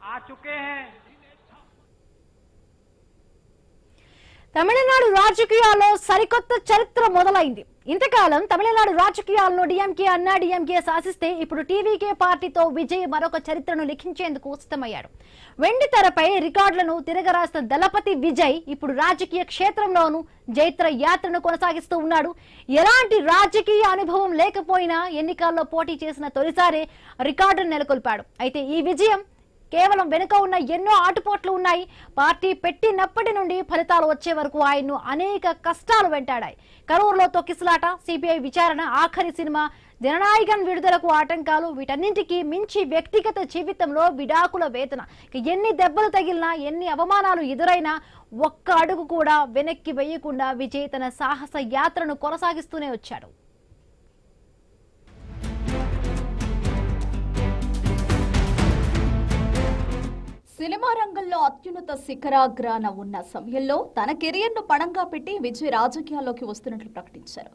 आ चुके हैं। తమిళనాడు రాజకీయాల్లో సరికొత్త చరిత్ర మొదలైంది. ఇంతకాలం తమిళనాడు రాజకీయాల్లో డిఎంకే అన్నా డిఎంకే శాసిస్తే ఇప్పుడు టీవీకే పార్టీతో విజయ్ మరొక చరిత్రను లిఖించేందుకు సిద్ధమయ్యాడు. వెండి తెరపై రికార్డులను తిరగరాసిన దళపతి విజయ్ ఇప్పుడు రాజకీయ క్షేత్రంలోనూ జైత్ర యాత్రను కొనసాగిస్తూ ఉన్నాడు. ఎలాంటి రాజకీయ అనుభవం లేకపోయినా ఎన్నికల్లో పోటీ చేసిన తొలిసారి రికార్డును నెలకొల్పాడు. అయితే ఈ విజయం కేవలం వెనుక ఉన్న ఎన్నో ఆటుపోట్లు ఉన్నాయి. పార్టీ పెట్టినప్పటి నుండి ఫలితాలు వచ్చే వరకు ఆయన్ను అనేక కష్టాలు వెంటాడాయి. కరూరులో తొక్కిసలాట, సిబిఐ విచారణ, ఆఖరి సినిమా జననాయకన్ విడుదలకు ఆటంకాలు, వీటన్నింటికి మించి వ్యక్తిగత జీవితంలో విడాకుల వేతన. ఎన్ని దెబ్బలు తగిలినా, ఎన్ని అవమానాలు ఎదురైనా ఒక్క అడుగు కూడా వెనక్కి వేయకుండా విజయ్ తన సాహస యాత్రను కొనసాగిస్తూనే వచ్చాడు. సినిమా రంగంలో అత్యున్నత శిఖరాగ్రాన ఉన్న సమయంలో తన కెరియర్ను పణంగా పెట్టి విజయ్ రాజకీయాల్లోకి వస్తున్నట్లు ప్రకటించారు.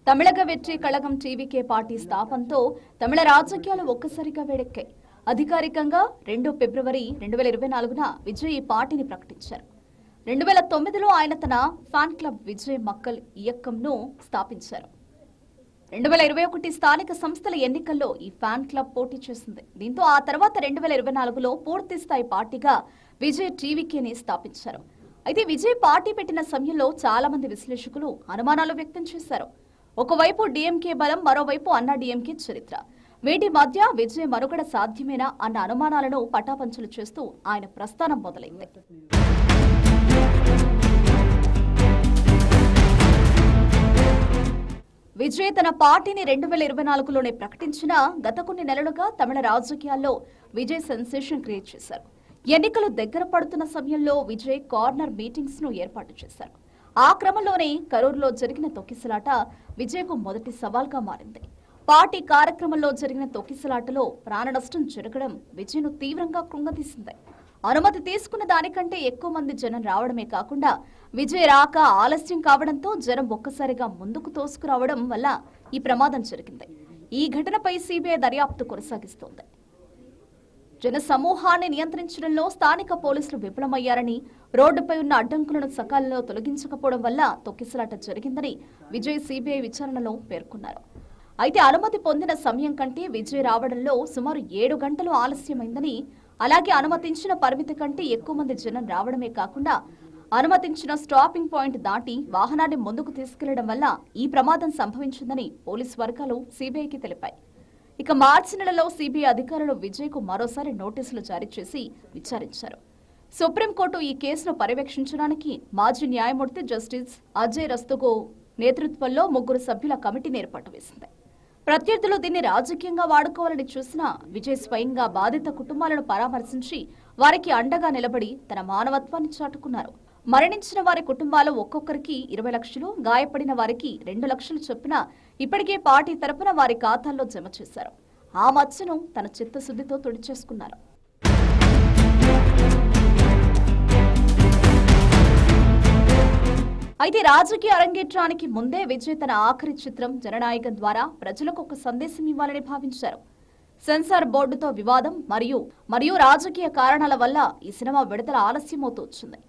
తమిళగ వెట్రి కళగం టీవీకే పార్టీ స్థాపనతో తమిళ రాజకీయాలు ఒక్కసారిగా వేడెక్కాయి. అధికారికంగా 2 ఫిబ్రవరి 2024న విజయ్ ఈ పార్టీని ప్రకటించారు. 2009లో ఆయన తన ఫ్యాన్ క్లబ్ విజయ్ మక్కల్ ఇయక్కంను స్థాపించారు. 2021 స్థానిక సంస్థల ఎన్నికల్లో ఈ ఫ్యాన్ క్లబ్ పోటీ చేసింది. దీంతో ఆ తర్వాత 2024లో పూర్తి స్థాయి పార్టీగా విజయ్ టీవీకేని స్థాపించారు. అయితే విజయ్ పార్టీ పెట్టిన సమయంలో చాలా మంది విశ్లేషకులు అనుమానాలు వ్యక్తం చేశారు. ఒకవైపు డిఎంకే బలం, మరోవైపు అన్నా డిఎంకే చరిత్ర. వీటి మధ్య విజయ్ మనుగడ సాధ్యమేనా అన్న అనుమానాలను పటాపంచలు చేస్తూ ఆయన ప్రస్థానం మొదలైంది. విజయ్ తన పార్టీని 2024లోనే ప్రకటించినా గత కొన్ని నెలలుగా తమిళ రాజకీయాల్లో విజయ్ సెన్సేషన్ క్రియేట్ చేశారు. ఎన్నికలు దగ్గర పడుతున్న సమయంలో విజయ్ కార్నర్ మీటింగ్స్ ను ఏర్పాటు చేశారు. ఆ క్రమంలోనే కరూరులో జరిగిన తొక్కిసలాట విజయ్కు మొదటి సవాల్గా మారింది. పార్టీ కార్యక్రమంలో జరిగిన తొక్కిసలాటలో ప్రాణ నష్టం జరగడం విజయ్ను తీవ్రంగా కృంగతీసింది. అనుమతి తీసుకున్న దానికంటే ఎక్కువ మంది జనం రావడమే కాకుండా విజయ్ రాక ఆలస్యం కావడంతో జనం ఒక్కసారిగా ముందుకు తోసుకురావడం వల్ల ఈ ప్రమాదం జరిగింది. ఈ ఘటనపై సిబిఐ దర్యాప్తు కొనసాగిస్తోంది. జన సమూహాన్ని నియంత్రించడంలో స్థానిక పోలీసులు విఫలమయ్యారని, రోడ్డుపై ఉన్న అడ్డంకులను సకాలంలో తొలగించకపోవడం వల్ల తొక్కిసలాట జరిగిందని విజయ్ సిబిఐ విచారణలో పేర్కొన్నారు. అయితే అనుమతి పొందిన సమయం కంటే విజయ్ రావడంలో సుమారు 7 గంటలు ఆలస్యమైందని, అలాగే అనుమతించిన పరిమితి కంటే ఎక్కువ మంది జనం రావడమే కాకుండా అనుమతించిన స్టాపింగ్ పాయింట్ దాటి వాహనాన్ని ముందుకు తీసుకెళ్లడం వల్ల ఈ ప్రమాదం సంభవించిందని పోలీసు వర్గాలు సిబిఐకి తెలిపాయి. ఇక మార్చి నెలలో సిబిఐ అధికారులు విజయ్కు మరోసారి నోటీసులు జారీ చేసి విచారించారు. సుప్రీంకోర్టు ఈ కేసును పర్యవేక్షించడానికి మాజీ న్యాయమూర్తి జస్టిస్ అజయ్ రస్తోగి నేతృత్వంలో 3 సభ్యుల కమిటీని ఏర్పాటు చేసింది. ప్రత్యర్థులు దీన్ని రాజకీయంగా వాడుకోవాలని చూసినా విజయ్ స్వయంగా బాధిత కుటుంబాలను పరామర్శించి వారికి అండగా నిలబడి తన మానవత్వాన్ని చాటుకున్నారు. మరణించిన వారి కుటుంబాలు ఒక్కొక్కరికి 20 లక్షలు, గాయపడిన వారికి 2 లక్షలు చొప్పున ఇప్పటికే పార్టీ తరపున వారి ఖాతాల్లో జమ చేశారు. ఆ మచ్చను తన చిత్తశుద్ధితో తుడిచేసుకున్నారు. అయితే రాజకీయ అరంగేట్రానికి ముందే విజయ్ తన ఆఖరి చిత్రం జననాయకన్ ద్వారా ప్రజలకు ఒక సందేశం ఇవ్వాలని భావించారు. సెన్సార్ బోర్డుతో వివాదం మరియు రాజకీయ కారణాల వల్ల ఈ సినిమా విడుదల ఆలస్యమవుతూ వచ్చింది.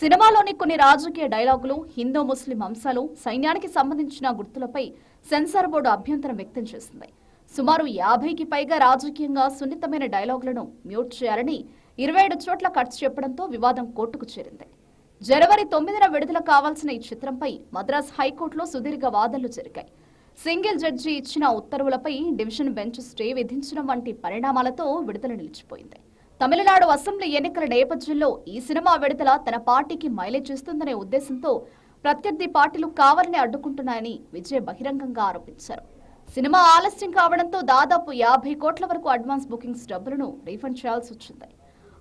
సినిమాలోని కొన్ని రాజకీయ డైలాగులు, హిందూ ముస్లిం అంశాలు, సైన్యానికి సంబంధించిన గుర్తులపై సెన్సార్ బోర్డు అభ్యంతరం వ్యక్తం చేసింది. సుమారు 50కి పైగా రాజకీయంగా సున్నితమైన డైలాగులను మ్యూట్ చేయాలని 27 చోట్ల కట్ చెప్పడంతో వివాదం కోర్టుకు చేరింది. జనవరి 9న విడుదల కావాల్సిన ఈ చిత్రంపై మద్రాస్ హైకోర్టులో సుదీర్ఘ వాదనలు జరిగాయి. సింగిల్ జడ్జి ఇచ్చిన ఉత్తర్వులపై డివిజన్ బెంచ్ స్టే విధించడం వంటి పరిణామాలతో విడుదల నిలిచిపోయింది. తమిళనాడు అసెంబ్లీ ఎన్నికల నేపథ్యంలో ఈ సినిమా విడుదల తన పార్టీకి మైలేజ్ ఇస్తుందనే ఉద్దేశంతో ప్రత్యర్థి పార్టీలు కావాలని అడ్డుకుంటున్నాయని విజయ్ బహిరంగంగా ఆరోపించారు. సినిమా ఆలస్యం కావడంతో దాదాపు 50 కోట్ల వరకు అడ్వాన్స్ బుకింగ్స్ డబ్బులను రీఫండ్ చేయాల్సి వచ్చింది.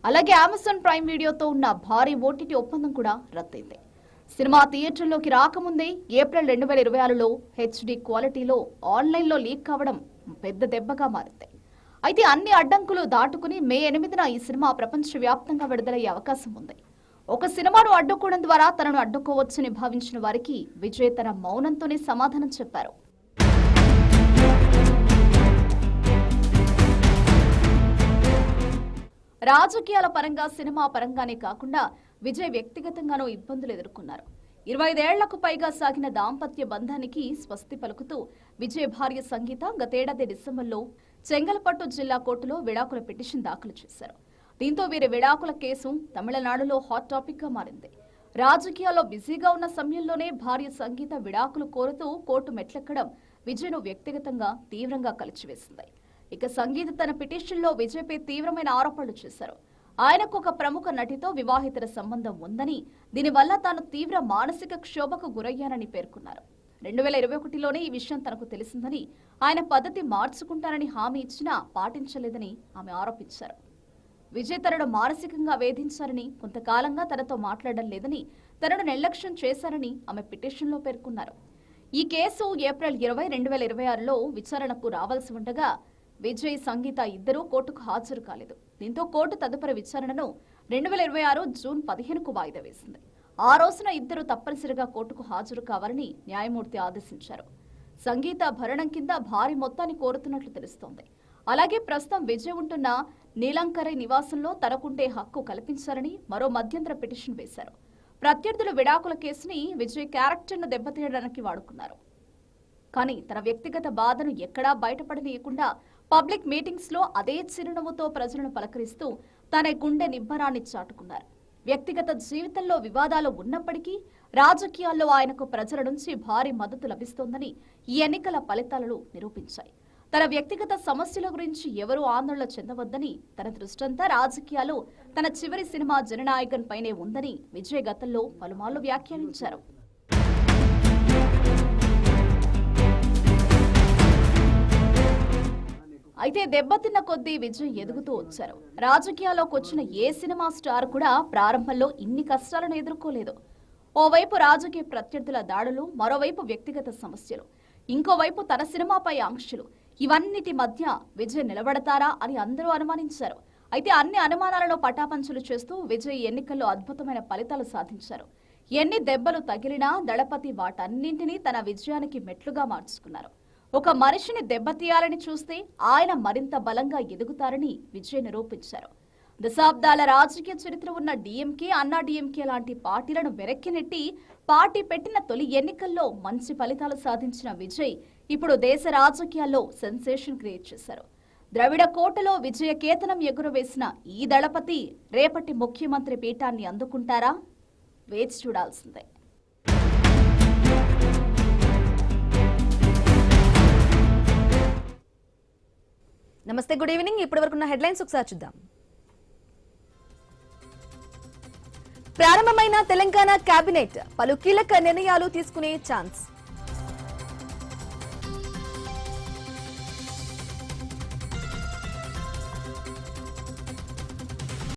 అలాగే అమెజాన్ ప్రైమ్ వీడియోతో ఉన్న భారీ ఓటీటీ ఒప్పందం కూడా రద్దయింది. సినిమా థియేటర్లోకి రాకముందే ఏప్రిల్ 2026లో హెచ్డి క్వాలిటీలో ఆన్లైన్లో లీక్ కావడం పెద్ద దెబ్బగా మారింది. అయితే అన్ని అడ్డంకులు దాటుకుని మే 8న ఈ సినిమా ప్రపంచవ్యాప్తంగా విడుదలయ్యే అవకాశం ఉంది. ఒక సినిమాను అడ్డుకోవడం ద్వారా తనను అడ్డుకోవచ్చని భావించిన వారికి విజయ్ తన మౌనంతోనే సమాధానం చెప్పారు. రాజకీయాల పరంగా సినిమా పరంగానే కాకుండా విజయ్ వ్యక్తిగతంగానూ ఇబ్బందులు ఎదుర్కొన్నారు. 25 ఏళ్లకు పైగా సాగిన దాంపత్య బంధానికి స్వస్తి పలుకుతూ విజయ్ భార్య సంగీత గతేడాది డిసెంబర్లో చెంగల్పట్టు జిల్లా కోర్టులో విడాకుల పిటిషన్ దాఖలు చేశారు. దీంతో వీరి విడాకుల కేసు తమిళనాడులో హాట్ టాపిక్ గా మారింది. రాజకీయాల్లో బిజీగా ఉన్న సమయంలోనే భార్య సంగీత విడాకులు కోరుతూ కోర్టు మెట్లెక్కడం విజయ్ను వ్యక్తిగతంగా తీవ్రంగా కలిచివేసింది. ఇక సంగీత తన పిటిషన్లో విజయ్పై తీవ్రమైన ఆరోపణలు చేశారు. ఆయనకు ఒక ప్రముఖ నటితో వివాహితర సంబంధం ఉందని, దీనివల్ల తాను తీవ్ర మానసిక క్షోభకు గురయ్యానని పేర్కొన్నారు. 2021లోనే ఈ విషయం తనకు తెలిసిందని, ఆయన పద్ధతి మార్చుకుంటానని హామీ ఇచ్చినా పాటించలేదని ఆమె ఆరోపించారు. విజయ్ తనను మానసికంగా వేధించారని, కొంతకాలంగా తనతో మాట్లాడడం లేదని, తనను నిర్లక్ష్యం చేశారని ఆమె పిటిషన్లో పేర్కొన్నారు. ఈ కేసు ఏప్రిల్ 20, 2026లో విచారణకు రావాల్సి ఉండగా విజయ్, సంగీత ఇద్దరూ కోర్టుకు హాజరు కాలేదు. దీంతో కోర్టు తదుపరి విచారణను 2026 జూన్ 15కు వాయిదా వేసింది. ఆ రోజున ఇద్దరు తప్పనిసరిగా కోర్టుకు హాజరు కావాలని న్యాయమూర్తి ఆదేశించారు. సంగీత భరణం కింద భారీ మొత్తాన్ని కోరుతున్నట్లు తెలుస్తోంది. అలాగే ప్రస్తుతం విజయ్ ఉంటున్న నీలంకరై నివాసంలో తనకుంటే హక్కు కల్పించాలని మరో మధ్యంతర పిటిషన్ వేశారు. ప్రత్యర్థుల విడాకుల కేసుని విజయ్ క్యారెక్టర్ను దెబ్బతీయడానికి వాడుకున్నారు. కానీ తన వ్యక్తిగత బాధను ఎక్కడా బయటపడనీయకుండా పబ్లిక్ మీటింగ్స్ లో అదే చిరునవ్వుతో ప్రజలను పలకరిస్తూ తన గుండె నిబ్బరాన్ని చాటుకున్నారు. వ్యక్తిగత జీవితంలో వివాదాలు ఉన్నప్పటికీ రాజకీయాల్లో ఆయనకు ప్రజల నుంచి భారీ మద్దతు లభిస్తోందని ఈ ఎన్నికల ఫలితాలు నిరూపించాయి. తన వ్యక్తిగత సమస్యల గురించి ఎవరూ ఆందోళన చెందవద్దని, తన దృష్టంతా రాజకీయాలు తన చివరి సినిమా జననాయకన్ పైనే ఉందని విజయ్ గతంలో పలుమార్లు వ్యాఖ్యానించారు. అయితే దెబ్బతిన్న కొద్దీ విజయ్ ఎదుగుతూ వచ్చారు. రాజకీయాల్లోకి వచ్చిన ఏ సినిమా స్టార్ కూడా ప్రారంభంలో ఇన్ని కష్టాలను ఎదుర్కోలేదు. ఓవైపు రాజకీయ ప్రత్యర్థుల దాడులు, మరోవైపు వ్యక్తిగత సమస్యలు, ఇంకోవైపు తన సినిమాపై ఆంక్షలు. ఇవన్నిటి మధ్య విజయ్ నిలబడతారా అని అందరూ అనుమానించారు. అయితే అన్ని అనుమానాలను పటాపంచలు చేస్తూ విజయ్ ఎన్నికల్లో అద్భుతమైన ఫలితాలు సాధించారు. ఎన్ని దెబ్బలు తగిలినా దళపతి వాటన్నింటినీ తన విజయానికి మెట్లుగా మార్చుకున్నారు. ఒక మనిషిని దెబ్బతీయాలని చూస్తే ఆయన మరింత బలంగా ఎదుగుతారని విజయ్ నిరూపించారు. దశాబ్దాల రాజకీయ చరిత్ర ఉన్న డీఎంకే, అన్నా డీఎంకే లాంటి పార్టీలను వెనక్కి నెట్టి పార్టీ పెట్టిన తొలి ఎన్నికల్లో మంచి ఫలితాలు సాధించిన విజయ్ ఇప్పుడు దేశ రాజకీయాల్లో సెన్సేషన్ క్రియేట్ చేశారు. ద్రవిడ కోటలో విజయ కేతనం ఎగురవేసిన ఈ దళపతి రేపటి ముఖ్యమంత్రి పీఠాన్ని అందుకుంటారా? వేచి చూడాల్సిందే. నమస్తే, గుడ్ ఈవినింగ్. ఇప్పటి వరకు హెడ్లైన్స్ ఒకసారి చూద్దాం. ప్రారంభమైన తెలంగాణ కేబినెట్ పలు కీలక నిర్ణయాలు తీసుకునే ఛాన్స్.